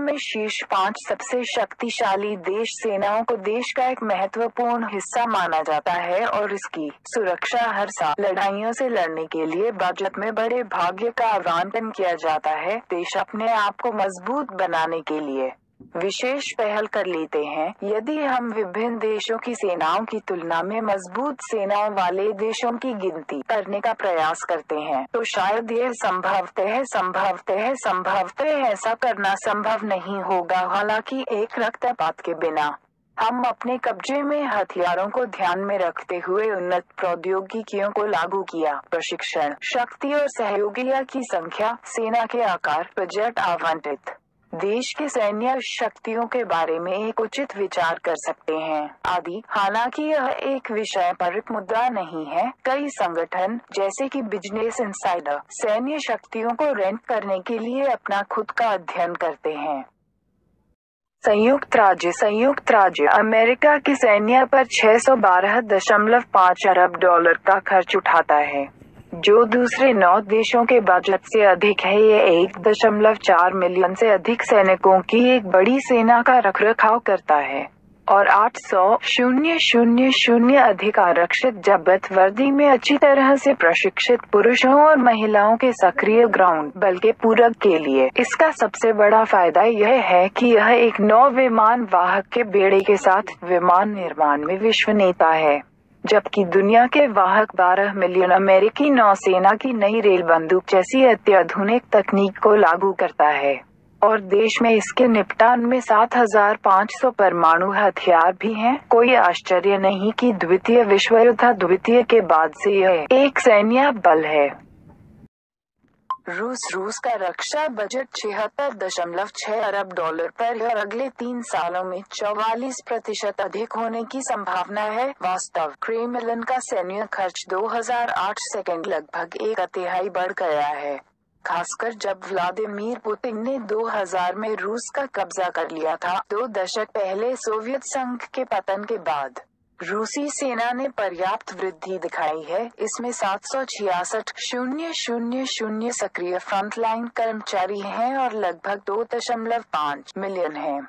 में शीर्ष 5 सबसे शक्तिशाली देश सेनाओं को देश का एक महत्वपूर्ण हिस्सा माना जाता है और इसकी सुरक्षा हर साल लड़ाइयों से लड़ने के लिए बजट में बड़े भाग्य का आवंटन किया जाता है। देश अपने आप को मजबूत बनाने के लिए विशेष पहल कर लेते हैं। यदि हम विभिन्न देशों की सेनाओं की तुलना में मजबूत सेनाओं वाले देशों की गिनती करने का प्रयास करते हैं तो शायद यह संभवतः ऐसा करना संभव नहीं होगा। हालांकि एक रक्तपात के बिना हम अपने कब्जे में हथियारों को ध्यान में रखते हुए उन्नत प्रौद्योगिकियों को लागू किया, प्रशिक्षण, शक्ति और सहयोगियों की संख्या, सेना के आकार, बजट आवंटित, देश के सैन्य शक्तियों के बारे में एक उचित विचार कर सकते हैं आदि। हालांकि यह एक विषय पर मुद्दा नहीं है। कई संगठन जैसे कि बिजनेस इनसाइडर सैन्य शक्तियों को रेंट करने के लिए अपना खुद का अध्ययन करते हैं। संयुक्त राज्य अमेरिका की सैन्य पर 612.5 अरब डॉलर का खर्च उठाता है, जो दूसरे 9 देशों के बजट से अधिक है। ये 1.4 मिलियन से अधिक सैनिकों की एक बड़ी सेना का रखरखाव करता है और 800,000 अधिक आरक्षित जब्त वर्दी में अच्छी तरह से प्रशिक्षित पुरुषों और महिलाओं के सक्रिय ग्राउंड बल के पूरक के लिए। इसका सबसे बड़ा फायदा यह है कि यह एक नौ विमान वाहक के बेड़े के साथ विमान निर्माण में विश्व नेता है, जबकि दुनिया के वाहक 12 मिलियन अमेरिकी नौसेना की नई रेल बंदूक जैसी अत्याधुनिक तकनीक को लागू करता है और देश में इसके निपटान में 7,500 परमाणु हथियार भी हैं। कोई आश्चर्य नहीं कि द्वितीय विश्व युद्ध के बाद से यह एक सैन्य बल है। रूस का रक्षा बजट 76.6 अरब डॉलर पर है और अगले 3 सालों में 44% अधिक होने की संभावना है। वास्तव क्रेमलिन का सैन्य खर्च 2008 सेकंड लगभग 1/3 बढ़ गया है, खासकर जब व्लादिमीर पुतिन ने 2000 में रूस का कब्जा कर लिया था। 2 दशक पहले सोवियत संघ के पतन के बाद रूसी सेना ने पर्याप्त वृद्धि दिखाई है। इसमें 766,000 सक्रिय फ्रंटलाइन कर्मचारी हैं और लगभग 2.5 मिलियन हैं।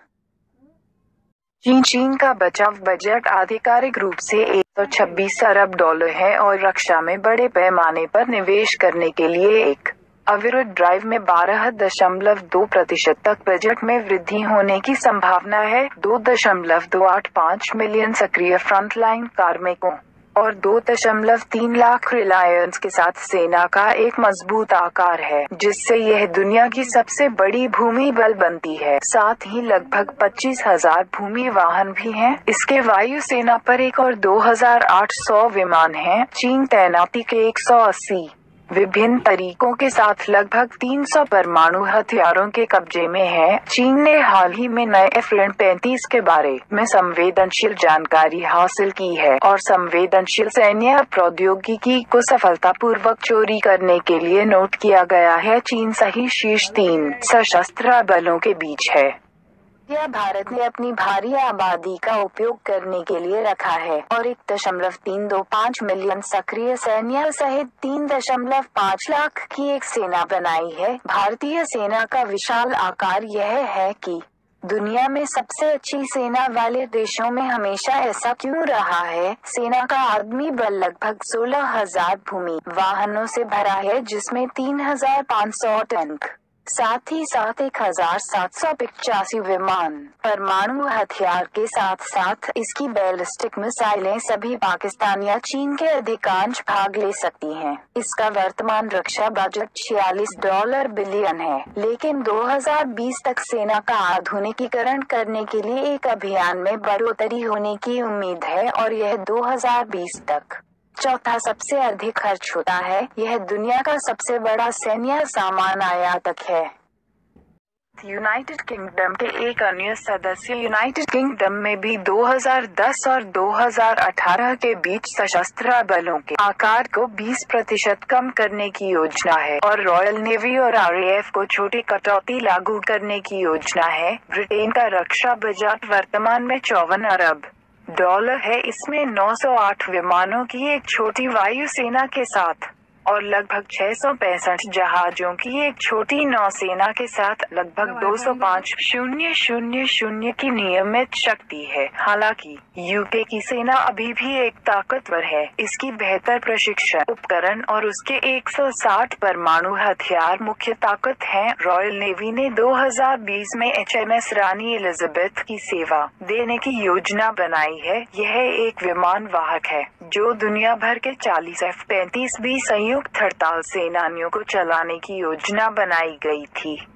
चीन का बचाव बजट आधिकारिक रूप से 126 अरब डॉलर है और रक्षा में बड़े पैमाने पर निवेश करने के लिए एक अविरत ड्राइव में 12.2% तक बजट में वृद्धि होने की संभावना है। 2.285 मिलियन सक्रिय फ्रंटलाइन कार्मिकों और 2.3 लाख रिलायंस के साथ सेना का एक मजबूत आकार है, जिससे यह दुनिया की सबसे बड़ी भूमि बल बनती है। साथ ही लगभग 25,000 भूमि वाहन भी हैं। इसके वायु सेना पर 1 और 2,800 विमान हैं। चीन तैनाती के 180 विभिन्न तरीकों के साथ लगभग 300 परमाणु हथियारों के कब्जे में है। चीन ने हाल ही में नए F-35 के बारे में संवेदनशील जानकारी हासिल की है और संवेदनशील सैन्य प्रौद्योगिकी को सफलतापूर्वक चोरी करने के लिए नोट किया गया है। चीन सही शीर्ष 3 सशस्त्र बलों के बीच है। यह भारत ने अपनी भारी आबादी का उपयोग करने के लिए रखा है और 1.325 मिलियन सक्रिय सैन्य सहित 3.5 लाख की एक सेना बनाई है। भारतीय सेना का विशाल आकार यह है कि दुनिया में सबसे अच्छी सेना वाले देशों में हमेशा ऐसा क्यों रहा है। सेना का आदमी बल लगभग 16,000 भूमि वाहनों से भरा है, जिसमें 3,500 टैंक, साथ ही साथ 1,785 विमान, परमाणु हथियार के साथ साथ इसकी बैलिस्टिक मिसाइलें सभी पाकिस्तान या चीन के अधिकांश भाग ले सकती हैं। इसका वर्तमान रक्षा बजट $46 बिलियन है, लेकिन 2020 तक सेना का आधुनिकीकरण करने के लिए एक अभियान में बढ़ोतरी होने की उम्मीद है और यह 2020 तक चौथा सबसे अधिक खर्च होता है। यह दुनिया का सबसे बड़ा सैन्य सामान आयातक है। यूनाइटेड किंगडम के एक अन्य सदस्य यूनाइटेड किंगडम में भी 2010 और 2018 के बीच सशस्त्र बलों के आकार को 20% कम करने की योजना है और रॉयल नेवी और RAF को छोटी कटौती लागू करने की योजना है। ब्रिटेन का रक्षा बजट वर्तमान में 54 अरब डॉलर है। इसमें 908 विमानों की एक छोटी वायु सेना के साथ और लगभग 665 जहाजों की एक छोटी नौसेना के साथ लगभग 205,000 की नियमित शक्ति है। हालांकि यूके की सेना अभी भी एक ताकतवर है। इसकी बेहतर प्रशिक्षण उपकरण और उसके 160 परमाणु हथियार मुख्य ताकत हैं। रॉयल नेवी ने 2020 में HMS रानी एलिजाबेथ की सेवा देने की योजना बनाई है। यह एक विमान वाहक है जो दुनिया भर के 40 F-35B संयुक्त हड़ताल सेनानियों को चलाने की योजना बनाई गई थी।